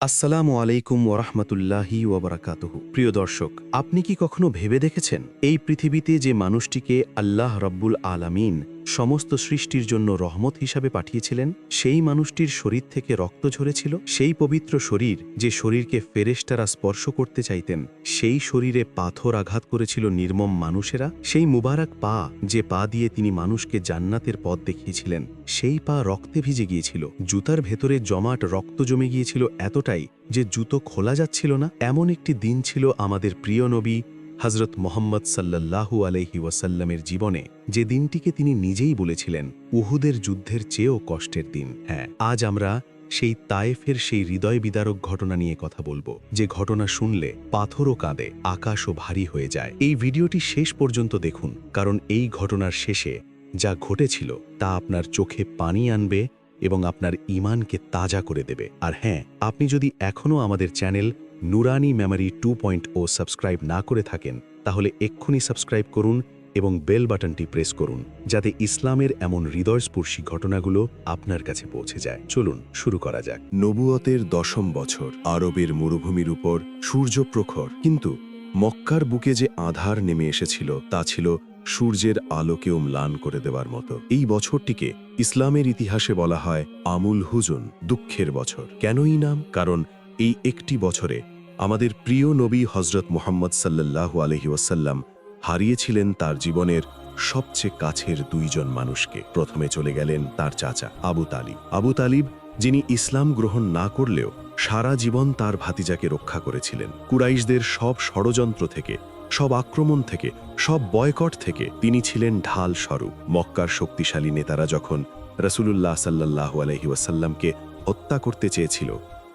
আসসালামু আলাইকুম ওরহমতুল্লাহি ওবরাকাতুহু। প্রিয় দর্শক, আপনি কি কখনো ভেবে দেখেছেন এই পৃথিবীতে যে মানুষটিকে আল্লাহ রব্বুল আলামিন সমস্ত সৃষ্টির জন্য রহমত হিসাবে পাঠিয়েছিলেন, সেই মানুষটির শরীর থেকে রক্ত ঝরেছিল? সেই পবিত্র শরীর যে শরীরকে ফেরেশতারা স্পর্শ করতে চাইতেন, সেই শরীরে পাথর আঘাত করেছিল নির্মম মানুষেরা? সেই মুবারক পা, যে পা দিয়ে তিনি মানুষকে জান্নাতের পথ দেখিয়েছিলেন, সেই পা রক্তে ভিজে গিয়েছিল। জুতার ভেতরে জমাট রক্ত জমে গিয়েছিল এতটাই যে জুতো খোলা যাচ্ছিল না। এমন একটি দিন ছিল আমাদের প্রিয় নবী হজরত মোহাম্মদ সাল্লাল্লাহু আলাইহি ওয়াসাল্লামের জীবনে, যে দিনটিকে তিনি নিজেই বলেছিলেন উহুদের যুদ্ধের চেয়েও কষ্টের দিন। হ্যাঁ, আজ আমরা সেই তায়েফের সেই হৃদয় বিদারক ঘটনা নিয়ে কথা বলবো, যে ঘটনা শুনলে পাথরও কাঁদে, আকাশও ভারী হয়ে যায়। এই ভিডিওটি শেষ পর্যন্ত দেখুন, কারণ এই ঘটনার শেষে যা ঘটেছিল তা আপনার চোখে পানি আনবে এবং আপনার ঈমানকে তাজা করে দেবে। আর হ্যাঁ, আপনি যদি এখনও আমাদের চ্যানেল নুরানি মেমরি 2.0 সাবস্ক্রাইব না করে থাকেন, তাহলে এক্ষুনি সাবস্ক্রাইব করুন এবং বেল বাটনটি প্রেস করুন, যাতে ইসলামের এমন হৃদয়স্পর্শী ঘটনাগুলো আপনার কাছে পৌঁছে যায়। চলুন শুরু করা যাক। নবুয়তের 10ম বছর, আরবের মরুভূমির উপর সূর্য প্রখর, কিন্তু মক্কার বুকে যে আঁধার নেমে এসেছিল তা ছিল সূর্যের আলোকেও ম্লান করে দেওয়ার মতো। এই বছরটিকে ইসলামের ইতিহাসে বলা হয় আমুল হুজুন, দুঃখের বছর। কেনই নাম? কারণ এই একটি বছরে আমাদের প্রিয় নবী হজরত মুহাম্মদ সাল্লাল্লাহু আলাইহি ওয়াসাল্লাম হারিয়েছিলেন তার জীবনের সবচেয়ে কাছের দুইজন মানুষকে। প্রথমে চলে গেলেন তার চাচা আবু তালিব। আবু তালিব, যিনি ইসলাম গ্রহণ না করলেও সারা জীবন তার ভাতিজাকে রক্ষা করেছিলেন। কুরাইশদের সব ষড়যন্ত্র থেকে, সব আক্রমণ থেকে, সব বয়কট থেকে তিনি ছিলেন ঢাল স্বরূপ। মক্কার শক্তিশালী নেতারা যখন রাসূলুল্লাহ সাল্লাল্লাহু আলাইহি ওয়াসাল্লামকে হত্যা করতে চেয়েছিল,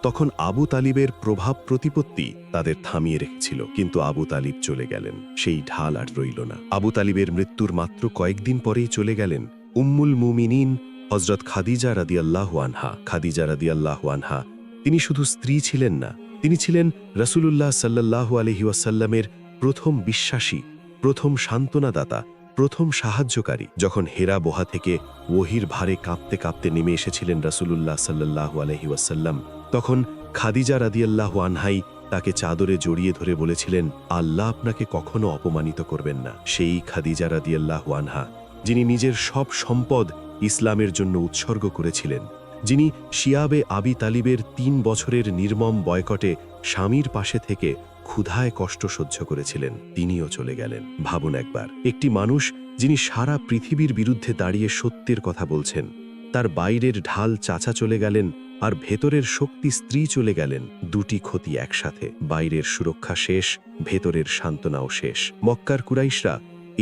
তখন আবু তালিবের প্রভাব প্রতিপত্তি তাদের থামিয়ে রেখেছিল। কিন্তু আবু তালিব চলে গেলেন, সেই ঢাল আর রইল না। আবু তালিবের মৃত্যুর মাত্র কয়েকদিন পরেই চলে গেলেন উম্মুল মুমিনিন হজরত খাদিজা রাদিয়াল্লাহু আনহা। খাদিজা রাদিয়াল্লাহু আনহা তিনি শুধু স্ত্রী ছিলেন না, তিনি ছিলেন রাসূলুল্লাহ সাল্লাল্লাহু আলাইহি ওয়াসাল্লামের প্রথম বিশ্বাসী, প্রথম সান্ত্বনাদাতা, প্রথম সাহায্যকারী। যখন হেরা বোহা থেকে ওহির ভারে কাঁপতে কাঁপতে নেমে এসেছিলেন রাসূলুল্লাহ সাল্লাল্লাহু আলাইহি ওয়াসাল্লাম, তখন খাদিজা রাদিয়াল্লাহু আনহাই তাকে চাদরে জড়িয়ে ধরে বলেছিলেন, আল্লাহ আপনাকে কখনো অপমানিত করবেন না। সেই খাদিজা রাদিয়াল্লাহু আনহা, যিনি নিজের সব সম্পদ ইসলামের জন্য উৎসর্গ করেছিলেন, যিনি শিয়াবে আবি তালিবের 3 বছরের নির্মম বয়কটে স্বামীর পাশে থেকে ক্ষুধায় কষ্ট সহ্য করেছিলেন, তিনিও চলে গেলেন। ভাবুন একবার, একটি মানুষ যিনি সারা পৃথিবীর বিরুদ্ধে দাঁড়িয়ে সত্যের কথা বলছেন, তার বাইরের ঢাল চাচা চলে গেলেন আর ভেতরের শক্তি স্ত্রী চলে গেলেন। দুটি ক্ষতি একসাথে, বাইরের সুরক্ষা শেষ, ভেতরের সান্ত্বনাও শেষ। মক্কার কুরাইশরা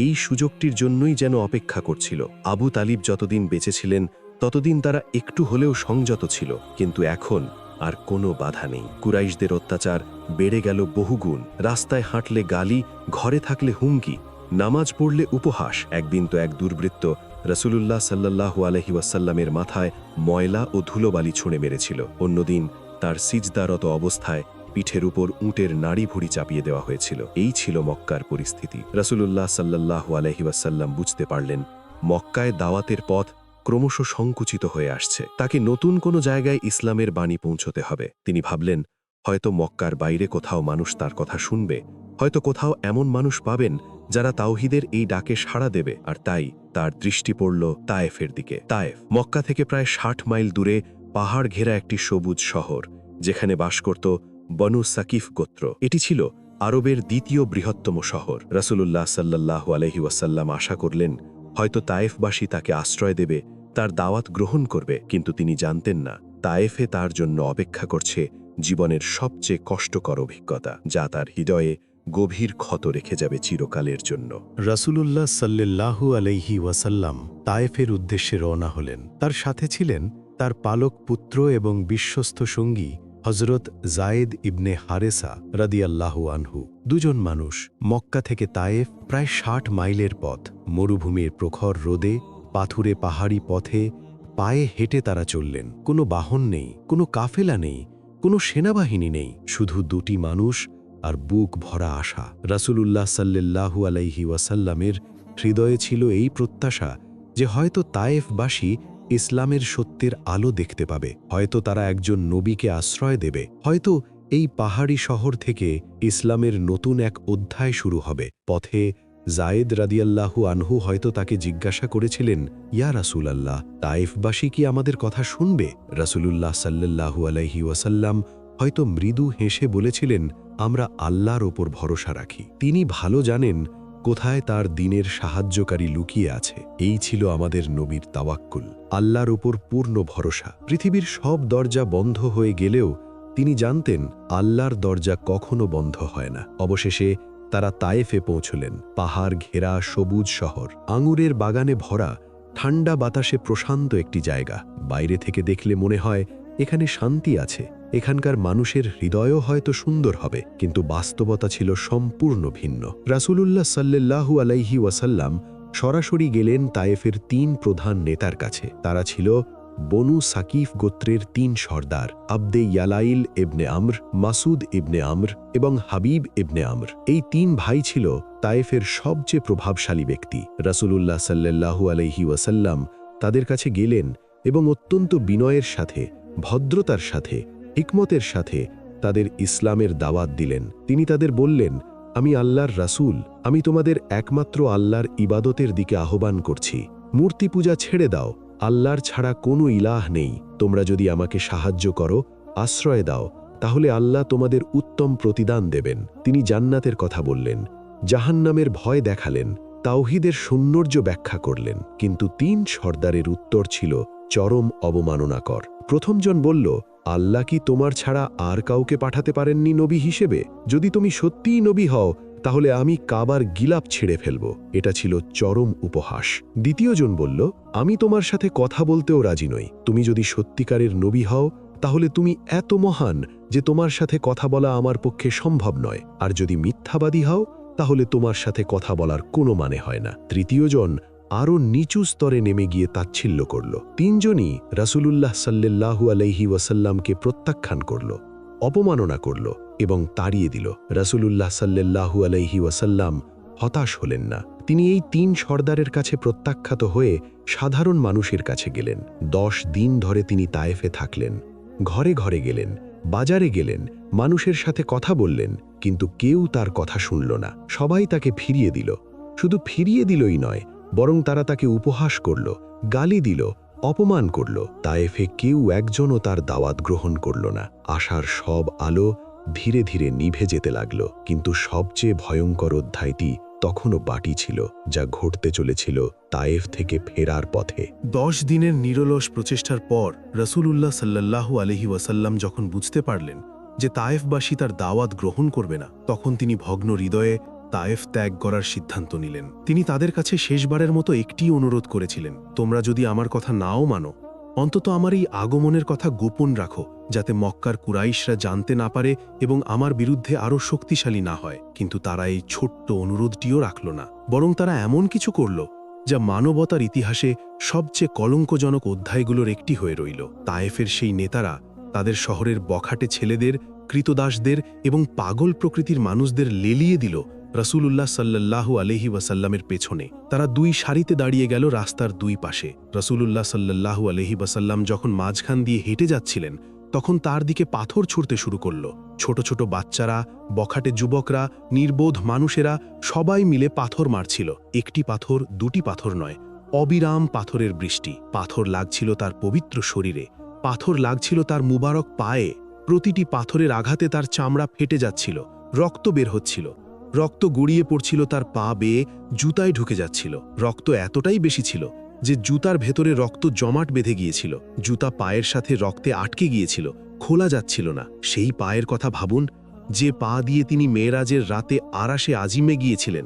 এই সুযোগটির জন্যই যেন অপেক্ষা করছিল। আবু তালিব যতদিন বেঁচে ছিলেন ততদিন তারা একটু হলেও সংযত ছিল, কিন্তু এখন আর কোনো বাধা নেই। কুরাইশদের অত্যাচার বেড়ে গেল বহুগুণ। রাস্তায় হাঁটলে গালি, ঘরে থাকলে হুমকি, নামাজ পড়লে উপহাস। একদিন তো এক দুর্বৃত্ত রাসূলুল্লাহ সাল্লাল্লাহু আলাইহি ওয়াসাল্লামের মাথায় ময়লা ও ধুলোবালি ছুঁড়ে মেরেছিল। অন্যদিন তার সিজদারত অবস্থায় পিঠের উপর উটের নাড়ি ভুড়ি চাপিয়ে দেওয়া হয়েছিল। এই ছিল মক্কার পরিস্থিতি। রাসূলুল্লাহ সাল্লাল্লাহু আলাইহি ওয়াসাল্লাম বুঝতে পারলেন মক্কায় দাওয়াতের পথ ক্রমশ সংকুচিত হয়ে আসছে। তাকে নতুন কোনো জায়গায় ইসলামের বাণী পৌঁছতে হবে। তিনি ভাবলেন, হয়তো মক্কার বাইরে কোথাও মানুষ তার কথা শুনবে, হয়তো কোথাও এমন মানুষ পাবেন যারা তাওহীদের এই ডাকে সাড়া দেবে। আর তাই তার দৃষ্টি পড়ল তায়েফের দিকে। তায়েফ মক্কা থেকে প্রায় 60 মাইল দূরে পাহাড় ঘেরা একটি সবুজ শহর, যেখানে বাস করত বনু সাকিফ গোত্র। এটি ছিল আরবের দ্বিতীয় বৃহত্তম শহর। রাসূলুল্লাহ সাল্লাল্লাহু আলাইহি ওয়াসাল্লাম আশা করলেন হয়তো তায়েফবাসী তাকে আশ্রয় দেবে, তার দাওয়াত গ্রহণ করবে। কিন্তু তিনি জানতেন না, তায়েফে তার জন্য অপেক্ষা করছে জীবনের সবচেয়ে কষ্টকর অভিজ্ঞতা, যা তার হৃদয়ে গভীর ক্ষত রেখে যাবে চিরকালের জন্য। রাসূলুল্লাহ সাল্লাল্লাহু আলাইহি ওয়াসাল্লাম তায়েফের উদ্দেশ্যে রওনা হলেন। তার সাথে ছিলেন তার পালক পুত্র এবং বিশ্বস্ত সঙ্গী হজরত জায়েদ ইবনে হারেসা রাদিয়াল্লাহু আনহু। দুজন মানুষ। মক্কা থেকে তায়েফ প্রায় 60 মাইলের পথ। মরুভূমির প্রখর রোদে, পাথুরে পাহাড়ি পথে পায়ে হেঁটে তারা চললেন। কোনো বাহন নেই, কোনো কাফেলা নেই, কোনো সেনাবাহিনী নেই, শুধু দুটি মানুষ আর বুক ভরা আশা। রাসূলুল্লাহ সাল্লাল্লাহু আলাইহি ওয়াসাল্লামের হৃদয়ে ছিল এই প্রত্যাশা যে হয়তো তায়েফবাসী ইসলামের সত্যের আলো দেখতে পাবে, হয়তো তারা একজন নবীকে আশ্রয় দেবে, হয়তো এই পাহাড়ি শহর থেকে ইসলামের নতুন এক অধ্যায় শুরু হবে। পথে জায়েদ রাদিয়াল্লাহু আনহু হয়তো তাকে জিজ্ঞাসা করেছিলেন, ইয়া রাসূলাল্লাহ, তায়েফবাসী কি আমাদের কথা শুনবে? রাসূলুল্লাহ সাল্লাল্লাহু আলাইহি ওয়াসাল্লাম হয়তো মৃদু হেসে বলেছিলেন, আমরা আল্লাহর ওপর ভরসা রাখি, তিনি ভালো জানেন কোথায় তার দ্বীনের সাহায্যকারী লুকিয়ে আছে। এই ছিল আমাদের নবীর তাওয়াক্কুল, আল্লাহর ওপর পূর্ণ ভরসা। পৃথিবীর সব দরজা বন্ধ হয়ে গেলেও তিনি জানতেন আল্লাহর দরজা কখনো বন্ধ হয় না। অবশেষে তারা তায়েফে পৌঁছলেন, পাহাড় ঘেরা সবুজ শহর, আঙুরের বাগানে ভরা, ঠান্ডা বাতাসে প্রশান্ত একটি জায়গা। বাইরে থেকে দেখলে মনে হয় এখানে শান্তি আছে, এখানকার মানুষের হৃদয়ও হয়তো সুন্দর হবে, কিন্তু বাস্তবতা ছিল সম্পূর্ণ ভিন্ন। রাসূলুল্লাহ সাল্লাল্লাহু আলাইহি ওয়াসাল্লাম সরাসরি গেলেন তায়েফের ৩ প্রধান নেতার কাছে। তারা ছিল বনু সাকিফ গোত্রের ৩ সর্দার, আবদে ইয়ালাইল ইবনে আমর, মাসুদ ইবনে আমর এবং হাবিব ইবনে আমর। এই ৩ ভাই ছিল তায়েফের সবচেয়ে প্রভাবশালী ব্যক্তি। রাসূলুল্লাহ সাল্লাল্লাহু আলাইহি ওয়াসাল্লাম তাদের কাছে গেলেন এবং অত্যন্ত বিনয়ের সাথে, ভদ্রতার সাথে, হিকমতের সাথে তাদের ইসলামের দাওয়াত দিলেন। তিনি তাদের বললেন, আমি আল্লাহর রাসূল, আমি তোমাদের একমাত্র আল্লাহর ইবাদতের দিকে আহ্বান করছি। মূর্তি পূজা ছেড়ে দাও, আল্লাহর ছাড়া কোনো ইলাহ নেই। তোমরা যদি আমাকে সাহায্য করো, আশ্রয় দাও, তাহলে আল্লাহ তোমাদের উত্তম প্রতিদান দেবেন। তিনি জান্নাতের কথা বললেন, জাহান্নামের ভয় দেখালেন, তাওহীদের সৌন্দর্য ব্যাখ্যা করলেন। কিন্তু ৩ সর্দারের উত্তর ছিল চরম অবমাননাকর। প্রথমজন বলল, আল্লাহ কি তোমার ছাড়া আর কাউকে পাঠাতে পারেননি নবী হিসেবে? যদি তুমি সত্যিই নবী হও, তাহলে আমি কাবার গিলাপ ছিঁড়ে ফেলব। এটা ছিল চরম উপহাস। দ্বিতীয়জন বলল, আমি তোমার সাথে কথা বলতেও রাজি নই। তুমি যদি সত্যিকারের নবী হও, তাহলে তুমি এত মহান যে তোমার সাথে কথা বলা আমার পক্ষে সম্ভব নয়। আর যদি মিথ্যাবাদী হও, তাহলে তোমার সাথে কথা বলার কোনো মানে হয় না। তৃতীয়জন আরও নিচু স্তরে নেমে গিয়ে তাচ্ছিল্য করল। ৩ জনই রাসূলুল্লাহ সাল্লাল্লাহু আলাইহি ওয়াসাল্লামকে প্রত্যাখ্যান করল, অপমাননা করল এবং তাড়িয়ে দিল। রাসূলুল্লাহ সাল্লাল্লাহু আলাইহি ওয়াসাল্লাম হতাশ হলেন না। তিনি এই ৩ সর্দারের কাছে প্রত্যাখ্যাত হয়ে সাধারণ মানুষের কাছে গেলেন। 10 দিন ধরে তিনি তায়েফে থাকলেন, ঘরে ঘরে গেলেন, বাজারে গেলেন, মানুষের সাথে কথা বললেন, কিন্তু কেউ তার কথা শুনল না। সবাই তাকে ফিরিয়ে দিল। শুধু ফিরিয়ে দিলই নয়, বরং তারা তাকে উপহাস করল, গালি দিল, অপমান করল। তায়েফে কেউ একজনও তার দাওয়াত গ্রহণ করল না। আশার সব আলো ধীরে ধীরে নিভে যেতে লাগল। কিন্তু সবচেয়ে ভয়ঙ্কর অধ্যায়টি তখনও বাকি ছিল, যা ঘটতে চলেছিল তায়েফ থেকে ফেরার পথে। 10 দিনের নিরলস প্রচেষ্টার পর রাসূলুল্লাহ সাল্লাল্লাহু আলাইহি ওয়াসাল্লাম যখন বুঝতে পারলেন যে তায়েফবাসী তার দাওয়াত গ্রহণ করবে না, তখন তিনি ভগ্ন হৃদয়ে তায়েফ ত্যাগ করার সিদ্ধান্ত নিলেন। তিনি তাদের কাছে শেষবারের মতো একটি অনুরোধ করেছিলেন, তোমরা যদি আমার কথা নাও মানো, অন্তত আমার এই আগমনের কথা গোপন রাখো, যাতে মক্কার কুরাইশরা জানতে না পারে এবং আমার বিরুদ্ধে আরও শক্তিশালী না হয়। কিন্তু তারা এই ছোট্ট অনুরোধটিও রাখল না, বরং তারা এমন কিছু করল যা মানবতার ইতিহাসে সবচেয়ে কলঙ্কজনক অধ্যায়গুলোর একটি হয়ে রইল। তায়েফের সেই নেতারা তাদের শহরের বখাটে ছেলেদের, কৃতদাসদের এবং পাগল প্রকৃতির মানুষদের লেলিয়ে দিল রাসূলুল্লাহ সাল্লাল্লাহু আলাইহি ওয়াসাল্লামের পেছনে। তারা 2 সারিতে দাঁড়িয়ে গেল রাস্তার 2 পাশে। রাসূলুল্লাহ সাল্লাল্লাহু আলাইহি ওয়াসাল্লাম যখন মাঝখান দিয়ে হেঁটে যাচ্ছিলেন, তখন তার দিকে পাথর ছুঁড়তে শুরু করল। ছোট ছোট বাচ্চারা, বখাটে যুবকরা, নির্বোধ মানুষেরা সবাই মিলে পাথর মারছিল। একটি পাথর, 2টি পাথর নয়, অবিরাম পাথরের বৃষ্টি। পাথর লাগছিল তার পবিত্র শরীরে, পাথর লাগছিল তার মুবারক পায়ে। প্রতিটি পাথরের আঘাতে তার চামড়া ফেটে যাচ্ছিল, রক্ত বের হচ্ছিল, রক্ত গড়িয়ে পড়ছিল তার পা বেয়ে জুতায় ঢুকে যাচ্ছিল। রক্ত এতটাই বেশি ছিল যে জুতার ভেতরে রক্ত জমাট বেঁধে গিয়েছিল। জুতা পায়ের সাথে রক্তে আটকে গিয়েছিল, খোলা যাচ্ছিল না। সেই পায়ের কথা ভাবুন, যে পা দিয়ে তিনি মেরাজের রাতে আরাশে আজিমে গিয়েছিলেন,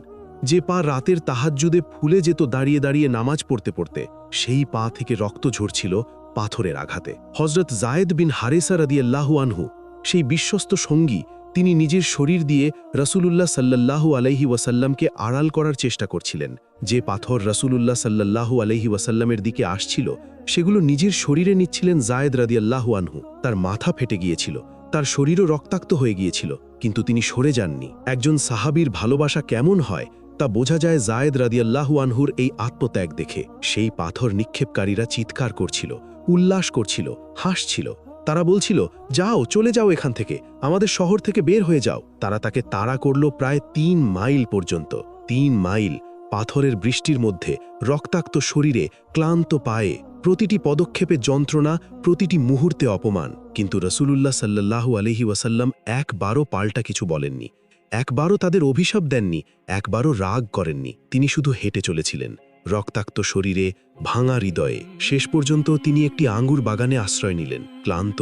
যে পা রাতের তাহাজ্জুদে ফুলে যেত দাঁড়িয়ে দাঁড়িয়ে নামাজ পড়তে পড়তে। সেই পা থেকে রক্ত ঝরছিল পাথরের আঘাতে। হযরত জায়েদ বিন হারেসা রাদিয়াল্লাহু আনহু, সেই বিশ্বস্ত সঙ্গী, তিনি নিজের শরীর দিয়ে রাসূলুল্লাহ সাল্লাল্লাহু আলাইহি ওয়াসাল্লামকে আড়াল করার চেষ্টা করছিলেন। যে পাথর রাসূলুল্লাহ সাল্লাল্লাহু আলাইহি ওয়াসাল্লামের দিকে আসছিল, সেগুলো নিজের শরীরে নিচ্ছিলেন জায়েদ রাদিয়াল্লাহু আনহু। তার মাথা ফেটে গিয়েছিল, তার শরীরও রক্তাক্ত হয়ে গিয়েছিল, কিন্তু তিনি সরে যাননি। একজন সাহাবীর ভালোবাসা কেমন হয় তা বোঝা যায় জায়েদ রাদিয়াল্লাহু আনহুর এই আত্মত্যাগ দেখে। সেই পাথর নিক্ষেপকারীরা চিৎকার করছিল, উল্লাস করছিল, হাসছিল। তারা বলছিল, যাও, চলে যাও এখান থেকে, আমাদের শহর থেকে বের হয়ে যাও। তারা তাকে তাড়া করল প্রায় ৩ মাইল পর্যন্ত। ৩ মাইল পাথরের বৃষ্টির মধ্যে, রক্তাক্ত শরীরে, ক্লান্ত পায়ে, প্রতিটি পদক্ষেপে যন্ত্রণা, প্রতিটি মুহূর্তে অপমান। কিন্তু রাসূলুল্লাহ সাল্লাল্লাহু আলাইহি ওয়াসাল্লাম একবারও পাল্টা কিছু বলেননি, একবারও তাদের অভিশাপ দেননি, একবারও রাগ করেননি। তিনি শুধু হেঁটে চলেছিলেন, রক্তাক্ত শরীরে, ভাঙা হৃদয়ে। শেষ পর্যন্ত তিনি একটি আঙ্গুর বাগানে আশ্রয় নিলেন। ক্লান্ত,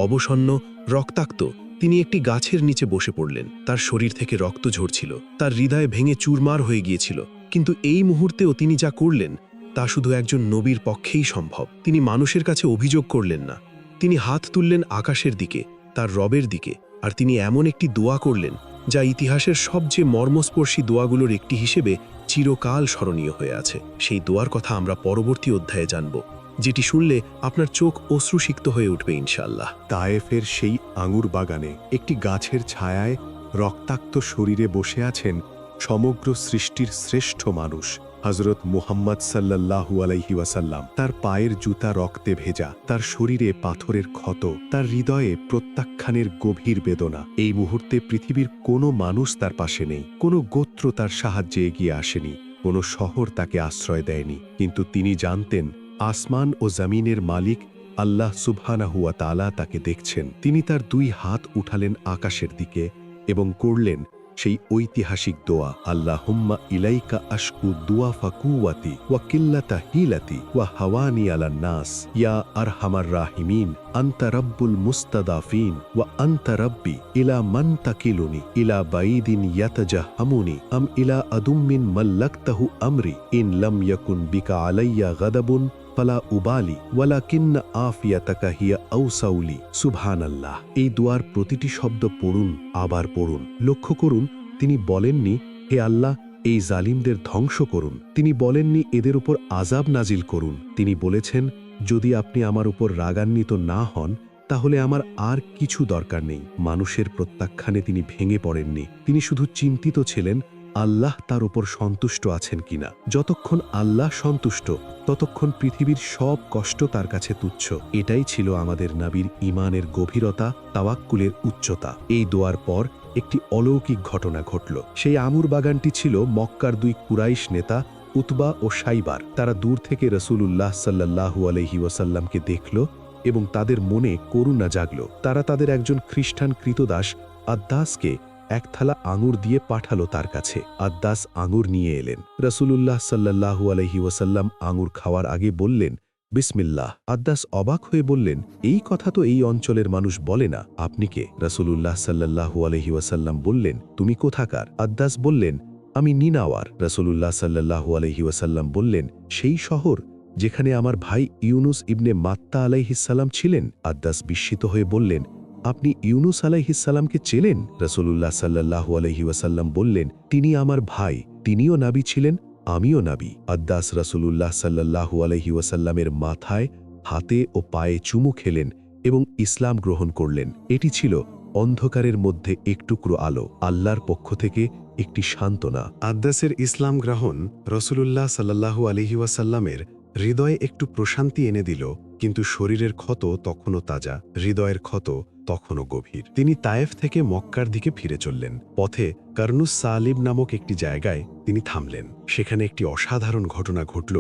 অবসন্ন, রক্তাক্ত, তিনি একটি গাছের নিচে বসে পড়লেন। তার শরীর থেকে রক্ত ঝরছিল, তার হৃদয় ভেঙে চুরমার হয়ে গিয়েছিল। কিন্তু এই মুহূর্তেও তিনি যা করলেন তা শুধু একজন নবীর পক্ষেই সম্ভব। তিনি মানুষের কাছে অভিযোগ করলেন না, তিনি হাত তুললেন আকাশের দিকে, তার রবের দিকে। আর তিনি এমন একটি দোয়া করলেন যা ইতিহাসের সবচেয়ে মর্মস্পর্শী দোয়াগুলোর একটি হিসেবে চিরকাল স্মরণীয় হয়ে আছে। সেই দোয়ার কথা আমরা পরবর্তী অধ্যায়ে জানব, যেটি শুনলে আপনার চোখ অশ্রুসিক্ত হয়ে উঠবে ইনশাআল্লাহ। তায়েফের সেই আঙুর বাগানে একটি গাছের ছায়ায় রক্তাক্ত শরীরে বসে আছেন সমগ্র সৃষ্টির শ্রেষ্ঠ মানুষ, হযরত মুহাম্মদ সাল্লাল্লাহু আলাইহি ওয়াসাল্লাম। তার পায়ের জুতা রক্তে ভেজা, তার শরীরে পাথরের ক্ষত, তার হৃদয়ে প্রত্যাখ্যানের গভীর বেদনা। এই মুহূর্তে পৃথিবীর কোনো মানুষ তার পাশে নেই, কোনো গোত্র তার সাহায্যে এগিয়ে আসেনি, কোনো শহর তাকে আশ্রয় দেয়নি। কিন্তু তিনি জানতেন, আসমান ও জমিনের মালিক আল্লাহ সুবহানাহু ওয়া তাআলা তাকে দেখছেন। তিনি তার 2 হাত উঠালেন আকাশের দিকে এবং করলেন সেই ঐতিহাসিক দোয়া, আল্লাহুম্মা ইলাইকা আশকু দুআফা কুওয়াতি ওয়া কিল্লাতা হিলাতি ওয়া হাওয়ানি আলান নাস ইয়া আরহামার রাহিমিন আনতা রাব্বুল মুস্তাদাফিন ওয়া আনতা রাব্বি ইলা মান তাকিলুনি ইলা বাইদিন ইয়াতাজাহামুনি আম ইলা আদুম্মিন মাল্লাকতাহু আমরি ইন লাম ইয়াকুন বিকা আলাইয়া গাদাবুন ফালা উবালি ওয়ালাকিন্না আফিয়াতাকা হিয়া আউসাউলি। সুবহানাল্লাহ। এই দোয়ার প্রতিটি শব্দ পড়ুন, আবার পড়ুন। লক্ষ্য করুন, তিনি বলেননি, হে আল্লাহ, এই জালিমদের ধ্বংস করুন। তিনি বলেননি, এদের উপর আযাব নাজিল করুন। তিনি বলেছেন, যদি আপনি আমার উপর রাগান্বিত না হন তাহলে আমার আর কিছু দরকার নেই। মানুষের প্রত্যাখ্যানে তিনি ভেঙে পড়েননি। তিনি শুধু চিন্তিত ছিলেন আল্লাহ তার উপর সন্তুষ্ট আছেন কিনা। যতক্ষণ আল্লাহ সন্তুষ্ট ততক্ষণ পৃথিবীর সব কষ্ট তার কাছে তুচ্ছ। এটাই ছিল আমাদের নবীর ঈমানের গভীরতা, তাওয়াক্কুলের উচ্চতা। এই দোয়ার পর একটি অলৌকিক ঘটনা ঘটল। সেই আঙুর বাগানটি ছিল মক্কার 2 কুরাইশ নেতা উতবা ও সাইবার। তারা দূর থেকে রাসূলুল্লাহ সাল্লাল্লাহু আলাইহি ওয়াসাল্লামকে দেখল এবং তাদের মনে করুণা জাগল। তারা তাদের একজন খ্রিস্টান কৃতদাস আদ্দাসকে 1 থালা আঙুর দিয়ে পাঠালো তার কাছে। আদ্দাস আঙুর নিয়ে এলেন। রাসূলুল্লাহ সাল্লাল্লাহু আলাইহি ওয়াসাল্লাম আঙুর খাওয়ার আগে বললেন, বিসমিল্লাহ। আদ্দাস অবাক হয়ে বললেন, এই কথা তো এই অঞ্চলের মানুষ বলে না, আপনি কে? রাসূলুল্লাহ সাল্লাল্লাহু আলাইহি ওয়াসাল্লাম বললেন, তুমি কোথাকার? আদ্দাস বললেন, আমি নিনাওয়ার। রাসূলুল্লাহ সাল্লাল্লাহু আলাইহি ওয়াসাল্লাম বললেন, সেই শহর যেখানে আমার ভাই ইউনুস ইবনে মাত্তা আলাইহিস সালাম ছিলেন। আদ্দাস বিস্মিত হয়ে বললেন, আপনি ইউনুস আলাইহিস সালামকে চেনেন? রাসূলুল্লাহ সাল্লাল্লাহু আলাইহি ওয়াসাল্লাম বললেন, তিনি আমার ভাই, তিনিও নবী ছিলেন, আমিও নবী। আদ্দাস রাসূলুল্লাহ সাল্লাল্লাহু আলাইহি ওয়াসাল্লামের মাথায়, হাতে ও পায়ে চুমু খেলেন এবং ইসলাম গ্রহণ করলেন। এটি ছিল অন্ধকারের মধ্যে এক টুকরো আলো, আল্লাহর পক্ষ থেকে একটি সান্ত্বনা। আদ্দাসের ইসলাম গ্রহণ রাসূলুল্লাহ সাল্লাল্লাহু আলাইহি ওয়াসাল্লামের হৃদয়ে একটু প্রশান্তি এনে দিল, কিন্তু শরীরের ক্ষত তখনও তাজা, হৃদয়ের ক্ষত তখনও গভীর। তিনি তায়েফ থেকে মক্কার দিকে ফিরে চললেন। পথে কারনুস সালিব নামক একটি জায়গায় তিনি থামলেন। সেখানে একটি অসাধারণ ঘটনা ঘটল,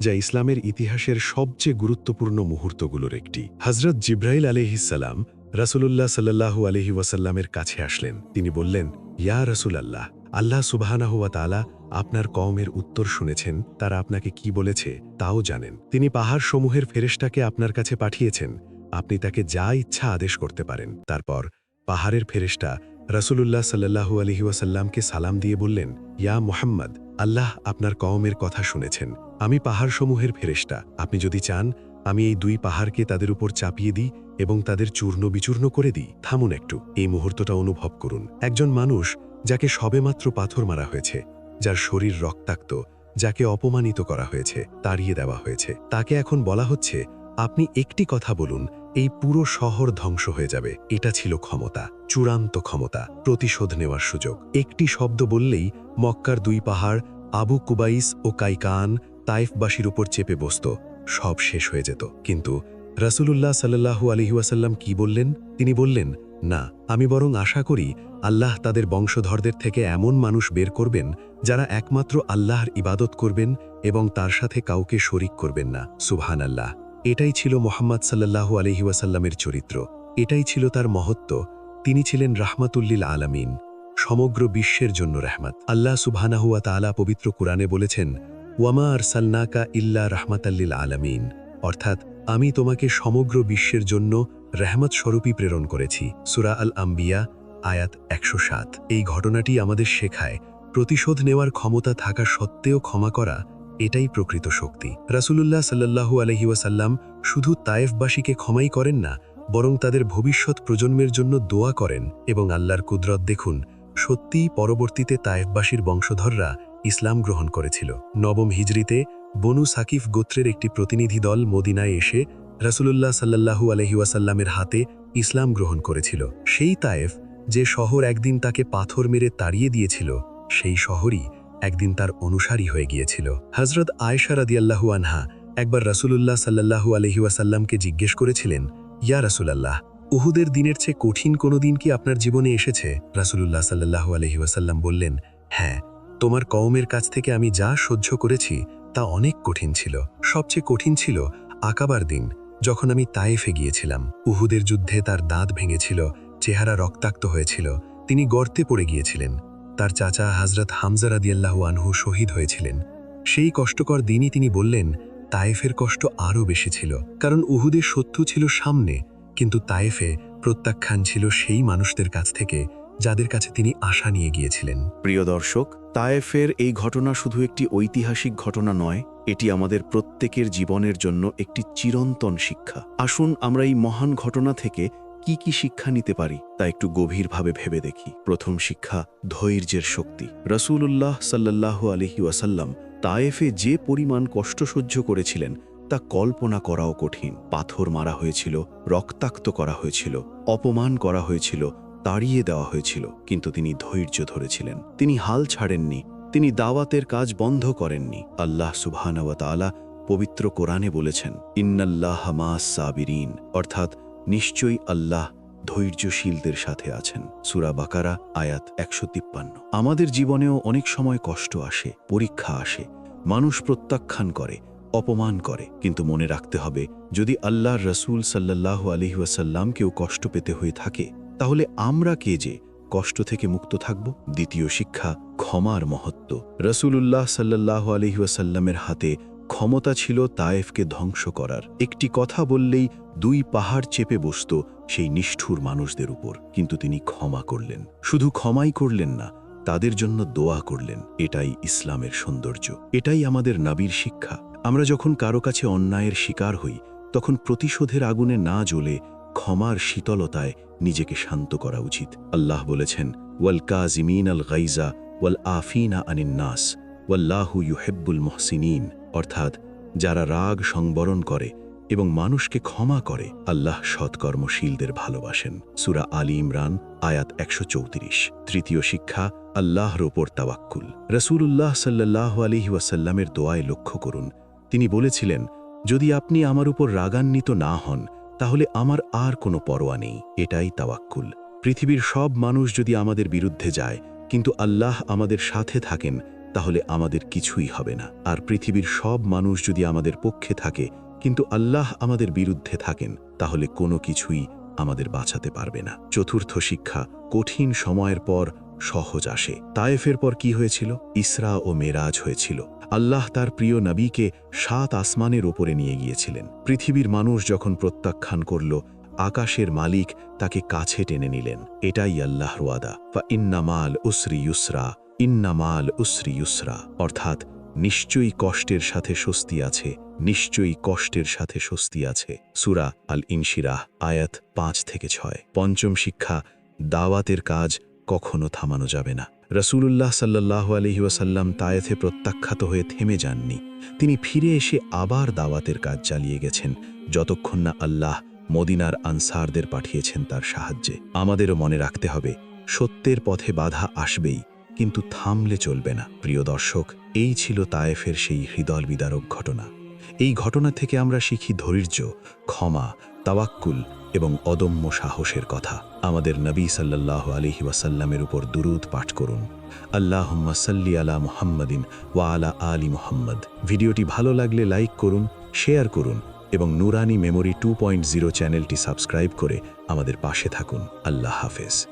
যা ইসলামের ইতিহাসের সবচেয়ে গুরুত্বপূর্ণ মুহূর্তগুলোর একটি। হযরত জিবরাইল আলাইহিস সালাম রাসূলুল্লাহ সাল্লাল্লাহু আলাইহি ওয়াসাল্লামের কাছে আসলেন। তিনি বললেন, ইয়া রাসূলাল্লাহ, আল্লাহ সুবহানাহু ওয়া তাআলা আপনার কওমের উত্তর শুনেছেন, তারা আপনাকে কি বলেছে তাও জানেন। তিনি পাহাড়সমূহের ফেরেশতাকে আপনার কাছে পাঠিয়েছেন, আপনি তাকে যা ইচ্ছা আদেশ করতে পারেন। তারপর পাহাড়ের ফেরেশতা রাসূলুল্লাহ সাল্লাল্লাহু আলাইহি ওয়াসাল্লামকে সালাম দিয়ে বললেন, ইয়া মুহাম্মদ, আল্লাহ আপনার কওমের কথা শুনেছেন। আমি পাহাড়সমূহের ফেরেশতা, আপনি যদি চান আমি এই 2 পাহাড়কে তাদের উপর চাপিয়ে দিই এবং তাদের চূর্ণ বিচূর্ণ করে দিই। থামুন একটু, এই মুহূর্তটা অনুভব করুন। একজন মানুষ যাকে সবেমাত্র পাথর মারা হয়েছে, যার শরীর রক্তাক্ত, যাকে অপমানিত করা হয়েছে, তাড়িয়ে দেওয়া হয়েছে, তাকে এখন বলা হচ্ছে, আপনি একটি কথা বলুন, এই পুরো শহর ধ্বংস হয়ে যাবে। এটা ছিল ক্ষমতা, চূড়ান্ত ক্ষমতা, প্রতিশোধ নেওয়ার সুযোগ। একটি শব্দ বললেই মক্কার 2 পাহাড় আবু কুবাইস ও কাইকান তাইফবাসীর উপর চেপে বসত, সব শেষ হয়ে যেত। কিন্তু রাসূলুল্লাহ সাল্লাল্লাহু আলাইহি ওয়াসাল্লাম কি বললেন? তিনি বললেন, না, আমি বরং আশা করি আল্লাহ তাদের বংশধরদের থেকে এমন মানুষ বের করবেন যারা একমাত্র আল্লাহর ইবাদত করবেন এবং তার সাথে কাউকে শরিক করবেন না। সুবহানাল্লাহ। এটাই ছিল মুহাম্মদ সাল্লাল্লাহু আলাইহি ওয়াসাল্লামের চরিত্র, এটাই ছিল তার মহত্ব। তিনি ছিলেন রাহমাতুল্লিল আলামিন, সমগ্র বিশ্বের জন্য রহমত। আল্লাহ সুবহানাহু ওয়া তাআলা পবিত্র কুরআনে বলেছেন, ওয়ামা আরসালনাকা ইল্লা রাহমাতাল্লিল আলামিন, অর্থাৎ আমি তোমাকে সমগ্র বিশ্বের জন্য রহমত স্বরূপই প্রেরণ করেছি। সূরা আল আম্বিয়া আয়াত 107। এই ঘটনাটি আমাদের শেখায় প্রতিশোধ নেওয়ার ক্ষমতা থাকা সত্ত্বেও ক্ষমা করা, এটাই প্রকৃত শক্তি। রাসূলুল্লাহ সাল্লাল্লাহু আলাইহি ওয়াসাল্লাম শুধু তায়েফবাসীকে ক্ষমাই করেন না, বরং তাদের ভবিষ্যৎ প্রজন্মের জন্য দোয়া করেন। এবং আল্লাহর কুদরত দেখুন, সত্যিই পরবর্তীতে তায়েফবাসীর বংশধররা ইসলাম গ্রহণ করেছিল। 9ম হিজরিতে বনু সাকিফ গোত্রের একটি প্রতিনিধি দল মদিনায় এসে রাসূলুল্লাহ সাল্লাল্লাহু আলাইহি ওয়াসাল্লামের হাতে ইসলাম গ্রহণ করেছিল। সেই তায়েফ, যে শহর একদিন তাকে পাথর মেরে তাড়িয়ে দিয়েছিল, সেই শহরই একদিন তার অনুসারী হয়ে গিয়েছিল। হযরত আয়েশা রাদিয়াল্লাহু আনহা একবার রাসূলুল্লাহ সাল্লাল্লাহু আলাইহি ওয়াসাল্লামকে জিজ্ঞেস করেছিলেন, ইয়া রাসূলাল্লাহ, উহুদের দিনের চেয়ে কঠিন কোনো দিন কি আপনার জীবনে এসেছে? রাসূলুল্লাহ সাল্লাল্লাহু আলাইহি ওয়াসাল্লাম বললেন, হ্যাঁ, তোমার কওমের কাছ থেকে আমি যা সহ্য করেছি তা অনেক কঠিন ছিল। সবচেয়ে কঠিন ছিল আকাবার দিন, যখন আমি তায়েফে গিয়েছিলাম। উহুদের যুদ্ধে তার দাঁত ভেঙেছিল, চেহারা রক্তাক্ত হয়েছিল, তিনি গর্তে পড়ে গিয়েছিলেন। তার চাচা হযরত হামজা রাদিয়াল্লাহু আনহু শহীদ হয়েছিলেন। সেই কষ্টকর দিনই তিনি বললেন, তায়েফের কষ্ট আরও বেশি ছিল, কারণ উহুদের শত্রু ছিল সামনে, কিন্তু তায়েফে প্রত্যাখ্যান ছিল সেই মানুষদের কাছ থেকে যাদের কাছে তিনি আশা নিয়ে গিয়েছিলেন। প্রিয় দর্শক, তায়েফের এই ঘটনা শুধু একটি ঐতিহাসিক ঘটনা নয়, এটি আমাদের প্রত্যেকের জীবনের জন্য একটি চিরন্তন শিক্ষা। আসুন আমরা এই মহান ঘটনা থেকে কি কি শিক্ষা নিতে পারি তা একটু গভীরভাবে ভেবে দেখি। প্রথম শিক্ষা, ধৈর্যের শক্তি। রাসূলুল্লাহ সাল্লাল্লাহু আলাইহি ওয়াসাল্লাম তায়েফে যে পরিমাণ কষ্ট সহ্য করেছিলেন তা কল্পনা করাও কঠিন। পাথর মারা হয়েছিল, রক্তাক্ত করা হয়েছিল, অপমান করা হয়েছিল, তাড়িয়ে দেওয়া হয়েছিল, কিন্তু তিনি ধৈর্য ধরেছিলেন। তিনি হাল ছাড়েননি, তিনি দাওয়াতের কাজ বন্ধ করেননি। আল্লাহ সুবহানাহু ওয়া তাআলা পবিত্র কোরআনে বলেছেন, ইন্নাল্লাহা মা'আস সাবিরিন, অর্থাৎ নিশ্চয়ই আল্লাহ ধৈর্যশীলদের সাথে আছেন। সূরা বাকারা আয়াত 153। আমাদের জীবনেও অনেক সময় কষ্ট আসে, পরীক্ষা আসে, মানুষ প্রত্যাখ্যান করে, অপমান করে, কিন্তু মনে রাখতে হবে, যদি আল্লাহর রাসূল সাল্লাল্লাহু আলাইহি ওয়াসাল্লামকেও কষ্ট পেতে হয়ে থাকে, তাহলে আমরা কে যে কষ্ট থেকে মুক্ত থাকব? দ্বিতীয় শিক্ষা, ক্ষমার মহত্ব। রাসূলুল্লাহ সাল্লাল্লাহু আলাইহি ওয়াসাল্লামের হাতে ক্ষমতা ছিল তায়েফকে ধ্বংস করার। একটি কথা বললেই 2 পাহাড় চেপে বসত সেই নিষ্ঠুর মানুষদের উপর, কিন্তু তিনি ক্ষমা করলেন। শুধু ক্ষমাই করলেন না, তাদের জন্য দোয়া করলেন। এটাই ইসলামের সৌন্দর্য, এটাই আমাদের নবীর শিক্ষা। আমরা যখন কারো কাছে অন্যায়ের শিকার হই, তখন প্রতিশোধের আগুনে না জ্বলে ক্ষমার শীতলতায় নিজেকে শান্ত করা উচিত। আল্লাহ বলেছেন, ওয়াল কাযিমিন আল গাইজা ওয়াল আফিনা আনিন নাস ওয়াল্লাহু ইউহিব্বুল মুহসিনিন, অর্থাৎ যারা রাগ সংবরণ করে এবং মানুষকে ক্ষমা করে, আল্লাহ সৎকর্মশীলদের ভালোবাসেন। সূরা আলী ইমরান আয়াত 134। তৃতীয় শিক্ষা, আল্লাহর ওপর তাওয়াক্কুল। রাসূলুল্লাহ সাল্লাল্লাহু আলাইহি ওয়াসাল্লামের দোয়ায় লক্ষ্য করুন, তিনি বলেছিলেন, যদি আপনি আমার উপর রাগান্বিত না হন, তাহলে আমার আর কোনো পরোয়া নেই। এটাই তাওয়াক্কুল। পৃথিবীর সব মানুষ যদি আমাদের বিরুদ্ধে যায়, কিন্তু আল্লাহ আমাদের সাথে থাকেন, তাহলে আমাদের কিছুই হবে না। আর পৃথিবীর সব মানুষ যদি আমাদের পক্ষে থাকে, কিন্তু আল্লাহ আমাদের বিরুদ্ধে থাকেন, তাহলে কোনো কিছুই আমাদের বাঁচাতে পারবে না। চতুর্থ শিক্ষা, কঠিন সময়ের পর সহজ আসে। তায়েফের পর কি হয়েছিল? ইসরা ও মেরাজ হয়েছিল। আল্লাহ তার প্রিয় নবীকে 7 আসমানের ওপরে নিয়ে গিয়েছিলেন। পৃথিবীর মানুষ যখন প্রত্যাখ্যান করল, আকাশের মালিক তাকে কাছে টেনে নিলেন। এটাই আল্লাহর ওয়াদা, ফা ইন্না মাল উসরি ইউসরা, ইন্না মাল উসরি ইউসরা, অর্থাৎ নিশ্চয়ই কষ্টের সাথে স্বস্তি আছে, নিশ্চয়ই কষ্টের সাথে স্বস্তি আছে। সূরা আল ইনশিরাহ আয়াত 5-6। পঞ্চম শিক্ষা, দাওয়াতের কাজ কখনো থামানো যাবে না। রাসূলুল্লাহ সাল্লাল্লাহু আলাইহি ওয়াসাল্লাম তায়েফে প্রত্যাখ্যাত হয়ে থেমে যাননি। তিনি ফিরে এসে আবার দাওয়াতের কাজ চালিয়ে গেছেন, যতক্ষণ না আল্লাহ মদিনার আনসারদের পাঠিয়েছেন তার সাহায্যে। আমাদেরও মনে রাখতে হবে, সত্যের পথে বাধা আসবেই, কিন্তু থামলে চলবে না। প্রিয় দর্শক, এই ছিল তায়েফের সেই হৃদয় বিদারক ঘটনা। এই ঘটনা থেকে আমরা শিখি ধৈর্য, ক্ষমা, তাওয়াক্কুল এবং অদম্য সাহসের কথা। আমাদের নবী সাল্লাল্লাহু আলাইহি ওয়াসাল্লামের উপর দুরূদ পাঠ করুন। আল্লাহুম্মা সাল্লি আলা মুহাম্মাদিন ওয়া আলা আলি মুহাম্মদ। ভিডিওটি ভালো লাগলে লাইক করুন, শেয়ার করুন এবং নুরানি মেমোরি 2.0 চ্যানেলটি সাবস্ক্রাইব করে আমাদের পাশে থাকুন। আল্লাহ হাফেজ।